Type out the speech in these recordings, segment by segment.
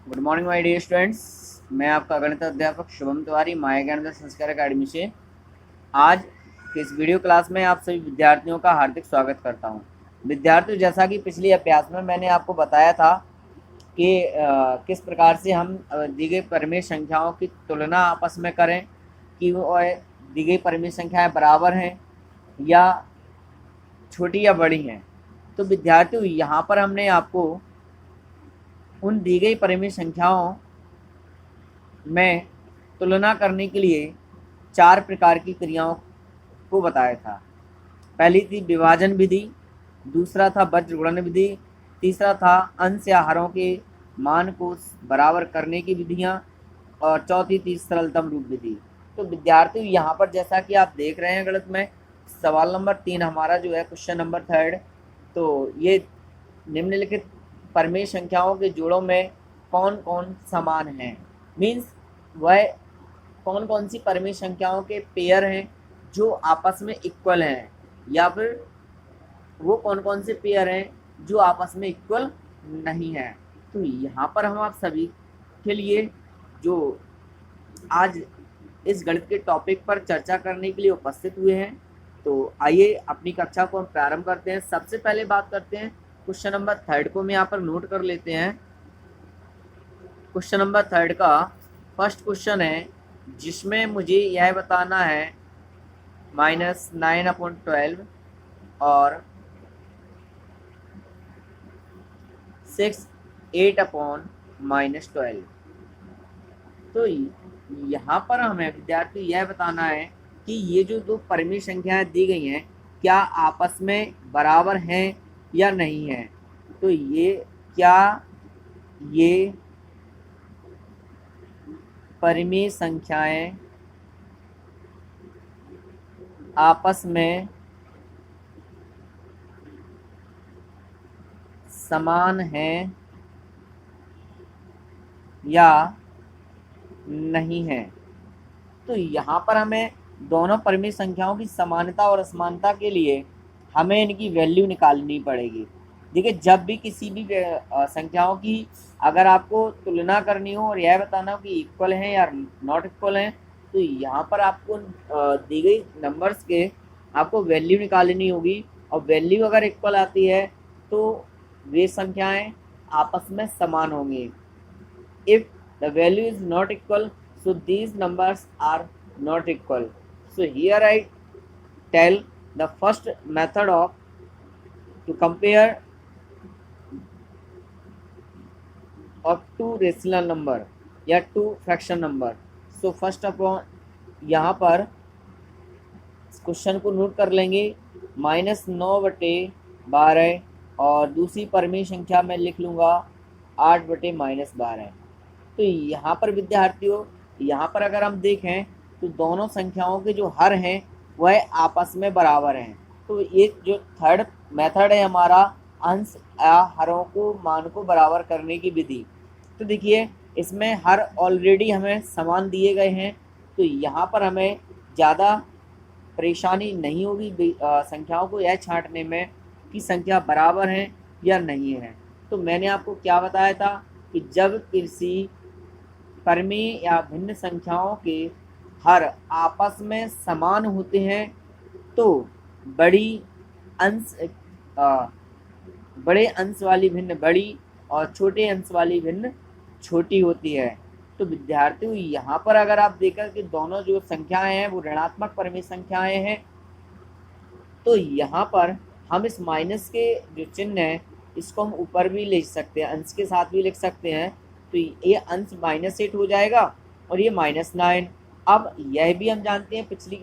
Good morning my dear students. मैं आपका गणित अध्यापक शुभम तिवारी माया ज्ञान संस्कार अकेडमी से आज के इस वीडियो क्लास में आप सभी विद्यार्थियों का हार्दिक स्वागत करता हूं। विद्यार्थियों, जैसा कि पिछली अभ्यास में मैंने आपको बताया था कि किस प्रकार से हम दी गई परिमेय संख्याओं की तुलना आपस में करें कि वो दी गई परिमेय संख्याएं बराबर हैं या छोटी या बड़ी हैं। तो विद्यार्थियों, यहाँ पर हमने आपको उन दी गई परिमेय संख्याओं में तुलना करने के लिए 4 प्रकार की क्रियाओं को बताया था। पहली थी विभाजन विधि, दूसरा था वज्र गुणन विधि, तीसरा था अंश या हरों के मान को बराबर करने की विधियां, और चौथी थी सरलतम रूप विधि। तो विद्यार्थियों, यहाँ पर जैसा कि आप देख रहे हैं गणित में सवाल नंबर 3 हमारा जो है क्वेश्चन नंबर 3, तो ये निम्नलिखित परिमेय संख्याओं के जोड़ों में कौन कौन समान हैं, मीन्स वह कौन कौन सी परिमेय संख्याओं के पेयर हैं जो आपस में इक्वल हैं, या फिर वो कौन कौन से पेयर हैं जो आपस में इक्वल नहीं हैं। तो यहाँ पर हम आप सभी के लिए जो आज इस गणित के टॉपिक पर चर्चा करने के लिए उपस्थित हुए हैं, तो आइए अपनी कक्षा को हम प्रारंभ करते हैं। सबसे पहले बात करते हैं क्वेश्चन नंबर 3 को। मैं यहाँ पर नोट कर लेते हैं। क्वेश्चन नंबर 3 का फर्स्ट क्वेश्चन है, जिसमें मुझे यह बताना है -9/12 और 6 8/-12। तो यहाँ पर हमें विद्यार्थी यह बताना है कि ये जो दो परिमेय संख्याएं दी गई हैं क्या आपस में बराबर हैं या नहीं हैं। तो ये परिमेय संख्याएं आपस में समान हैं या नहीं है। तो यहाँ पर हमें दोनों परिमेय संख्याओं की समानता और असमानता के लिए हमें इनकी वैल्यू निकालनी पड़ेगी। देखिए, जब भी किसी भी संख्याओं की अगर आपको तुलना करनी हो और यह बताना हो कि इक्वल हैं या नॉट इक्वल हैं, तो यहाँ पर आपको दी गई नंबर्स के आपको वैल्यू निकालनी होगी, और वैल्यू अगर इक्वल आती है तो वे संख्याएं आपस में समान होंगी। If the value is not equal, so these numbers are not equal. So here I tell the first method of to compare of two rational number या two fraction number. So first upon यहाँ पर question को note कर लेंगे -9/12, और दूसरी परिमेय संख्या में लिख लूँगा 8/-12। तो यहाँ पर विद्यार्थियों, यहाँ पर अगर हम देखें तो दोनों संख्याओं के जो हर हैं वह आपस में बराबर हैं। तो ये जो थर्ड मेथड है हमारा अंश या हरों को मान को बराबर करने की विधि। तो देखिए, इसमें हर ऑलरेडी हमें समान दिए गए हैं, तो यहाँ पर हमें ज़्यादा परेशानी नहीं होगी संख्याओं को यह छांटने में कि संख्या बराबर है या नहीं है। तो मैंने आपको क्या बताया था कि जब किसी परिमेय या भिन्न संख्याओं के हर आपस में समान होते हैं तो बड़ी बड़े अंश वाली भिन्न बड़ी और छोटे अंश वाली भिन्न छोटी होती है। तो विद्यार्थियों, यहाँ पर अगर आप देखकर कि दोनों जो संख्याएं हैं वो ऋणात्मक परिमेय संख्याएं हैं, तो यहाँ पर हम इस माइनस के जो चिन्ह है इसको हम ऊपर भी लिख सकते हैं, अंश के साथ भी लिख सकते हैं। तो ये अंश -8 हो जाएगा और ये -9। अब यह भी हम जानते हैं, पिछली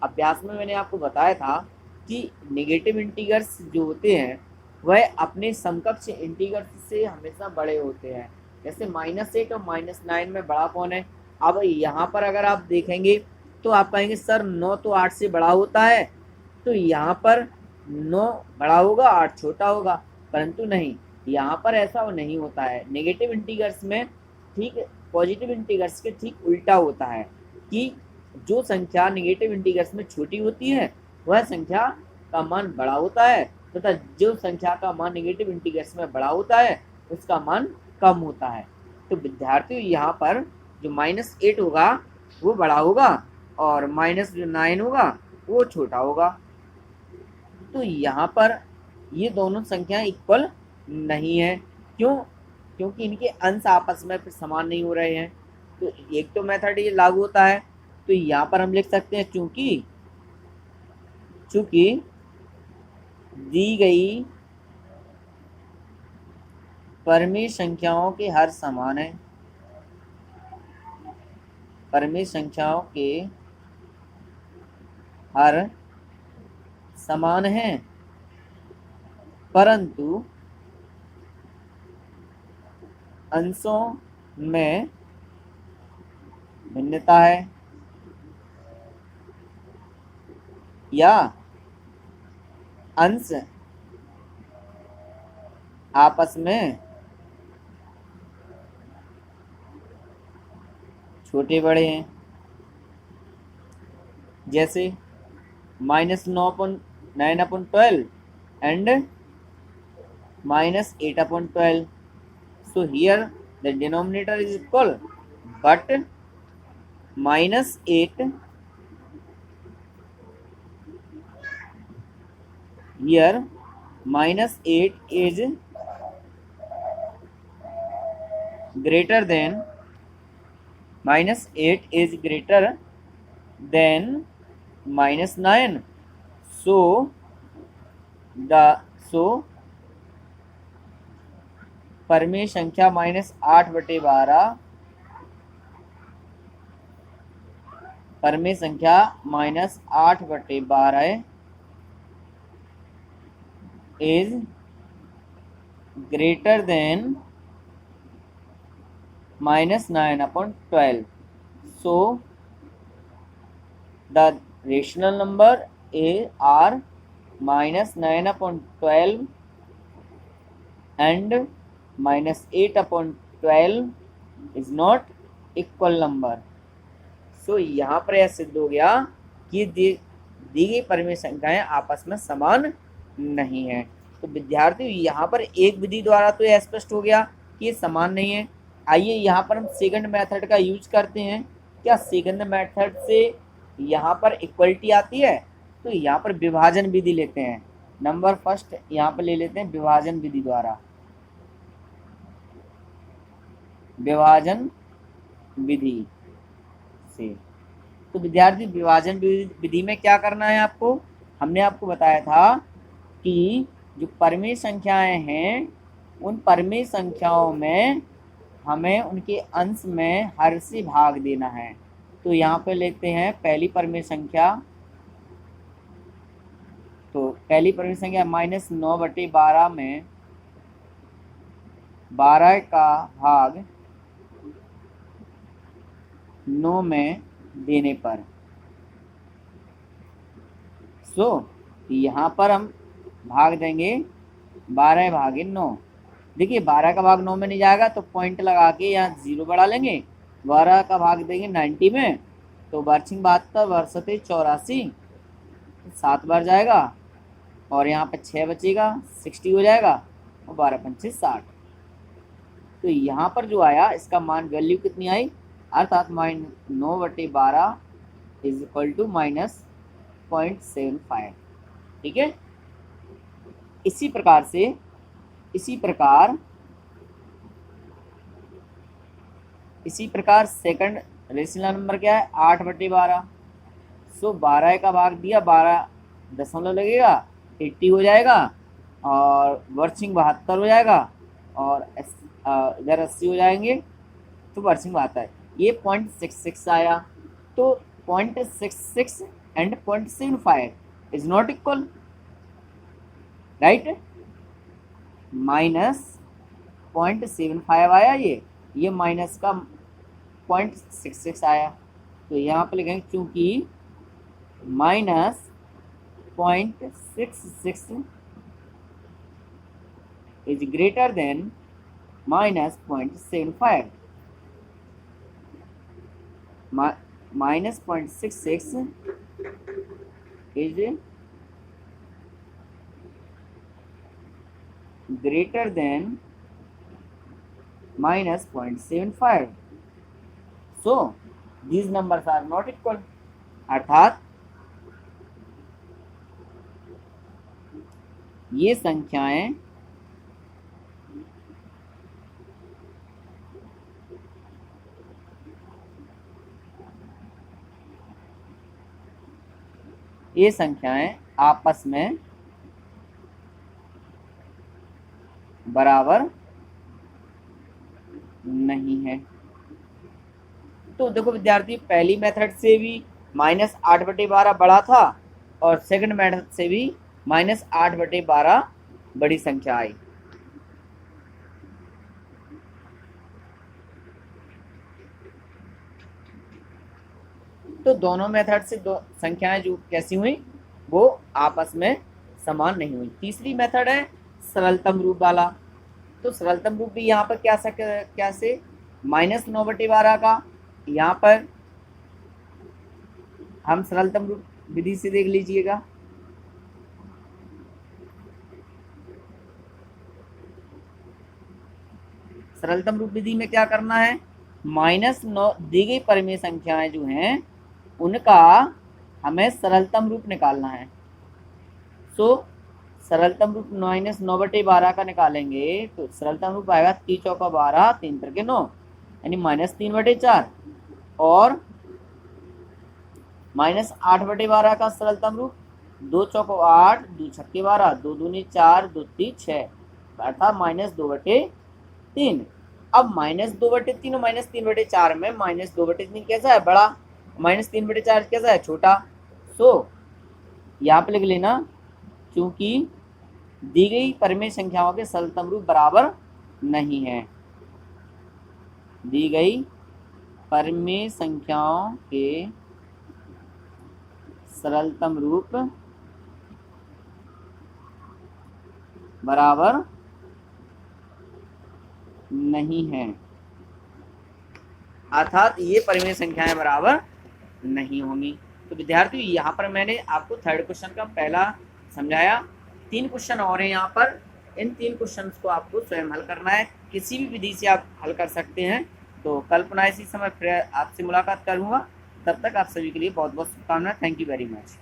अभ्यास में मैंने आपको बताया था कि नेगेटिव इंटीगर्स जो होते हैं वह अपने समकक्ष इंटीगर्स से हमेशा बड़े होते हैं। जैसे -8 और -9 में बड़ा कौन है। अब यहाँ पर अगर आप देखेंगे तो आप कहेंगे सर 9 तो 8 से बड़ा होता है, तो यहाँ पर 9 बड़ा होगा 8 छोटा होगा, परंतु नहीं, यहाँ पर ऐसा नहीं होता है। नेगेटिव इंटीगर्स में ठीक पॉजिटिव इंटीगर्स के ठीक उल्टा होता है कि जो संख्या नेगेटिव इंटीगर्स में छोटी होती है वह संख्या का मान बड़ा होता है, तथा जो संख्या का मान नेगेटिव इंटीगर्स में बड़ा होता है उसका मान कम होता है। तो विद्यार्थियों यहाँ पर जो -8 होगा वो बड़ा होगा और -9 होगा वो छोटा होगा। तो यहाँ पर ये दोनों संख्याएं इक्वल नहीं है। क्यों? क्योंकि इनके अंश आपस में फिर समान नहीं हो रहे हैं। तो एक तो मेथड ये लागू होता है। तो यहाँ पर हम लिख सकते हैं चूंकि दी गई परिमेय संख्याओं के हर समान है, परिमेय संख्याओं के हर समान हैं, परंतु अंशों में भिन्नता है, या अंश आपस में छोटे बड़े हैं। जैसे -9/12 and -8/12. So here the denominator is equal, but -8 here -8 is greater than -9. So परिमेय संख्या -8/12, परिमेय संख्या -8/12 is greater than -9/12. So the rational number are -9/12 and -8/12 is not equal number. So यहाँ पर यह सिद्ध हो गया कि दी गई परिमेय संख्याएं आपस में समान नहीं है। तो विद्यार्थियों यहाँ पर एक विधि द्वारा तो यह स्पष्ट हो गया कि ये समान नहीं है। आइए यहाँ पर हम सेकंड मेथड का यूज करते हैं। क्या सेकंड मेथड से यहाँ पर इक्वलिटी आती है? तो यहाँ पर विभाजन विधि लेते हैं। नंबर फर्स्ट यहाँ पर ले लेते हैं विभाजन विधि द्वारा। विभाजन विधि से तो विद्यार्थी विभाजन विधि में क्या करना है आपको? हमने आपको बताया था कि जो परिमेय संख्याएं हैं उन परिमेय संख्याओं में हमें उनके अंश में हर से भाग देना है। तो यहाँ पे लेते हैं पहली परिमेय संख्या। तो पहली परिमेय संख्या -9/12 में 12 का भाग 9 में देने पर। यहाँ पर हम भाग देंगे 12/9। देखिए 12 का भाग 9 में नहीं जाएगा तो पॉइंट लगा के यहाँ 0 बढ़ा लेंगे। 12 का भाग देंगे 90 में तो 72 बरसते 84 7 बार जाएगा और यहाँ पे 6 बचेगा 60 हो जाएगा और 12×5 60। तो यहाँ पर जो आया इसका मान वैल्यू कितनी आई? अर्थात -9/12 इज इक्वल टू -0.75। ठीक है। इसी प्रकार सेकंड रेशनल नंबर क्या है? 8/12। 12 का भाग दिया 12 दशमलव लगेगा 80 हो जाएगा और वर्चिंग 72 हो जाएगा और इधर 80 हो जाएंगे तो वर्चिंग 72। ये 0.66 आया। तो 0.66 and 0.75 is not equal, right? -0.75 आया ये माइनस का 0.66 आया। तो यहाँ पे लिखेंगे क्योंकि -0.66 is greater than -0.75। -0.66 is greater than minus 0.75. So these numbers are not equal. अर्थात ये संख्याएं आपस में बराबर नहीं है। तो देखो विद्यार्थी, पहली मेथड से भी -8/12 बड़ा था और सेकंड मेथड से भी -8/12 बड़ी संख्या आई। तो दोनों मेथड से दो संख्याएं जो कैसी हुई, वो आपस में समान नहीं हुई। तीसरी मेथड है सरलतम रूप वाला। तो सरलतम रूप भी यहाँ पर क्या से -9/12 का, यहाँ पर हम सरलतम रूप विधि से देख लीजिएगा। सरलतम रूप विधि में क्या करना है, -9 दी गई परिमेय संख्याएं जो हैं उनका हमें सरलतम रूप निकालना है। सो सरलतम रूप -9/12 का निकालेंगे तो सरलतम रूप आएगा 3 चौका 12, 3 तिरके 9, यानी -3/4। और -8/12 का सरलतम रूप 2 चौको 8, 2 छक्के 12, 2 दूनी 4, 2 तीन 6, अर्थात -2/3। अब -2/3 और -3/4 में -2/3 कैसा है, बड़ा, -3/4 कैसा है, छोटा। सो यहाँ पे लिख लेना, क्योंकि दी गई परिमेय संख्याओं के सरलतम रूप बराबर नहीं है। दी गई परिमेय संख्याओं के सरलतम रूप बराबर नहीं है, अर्थात ये परिमेय संख्याएं बराबर नहीं होंगी। तो विद्यार्थियों, यहाँ पर मैंने आपको थर्ड क्वेश्चन का पहला समझाया। 3 क्वेश्चन और हैं यहाँ पर। इन 3 क्वेश्चंस को आपको स्वयं हल करना है, किसी भी विधि से आप हल कर सकते हैं। तो कल पुनः इसी समय फिर आपसे मुलाकात करूँगा। तब तक आप सभी के लिए बहुत बहुत शुभकामनाएं। Thank you very much.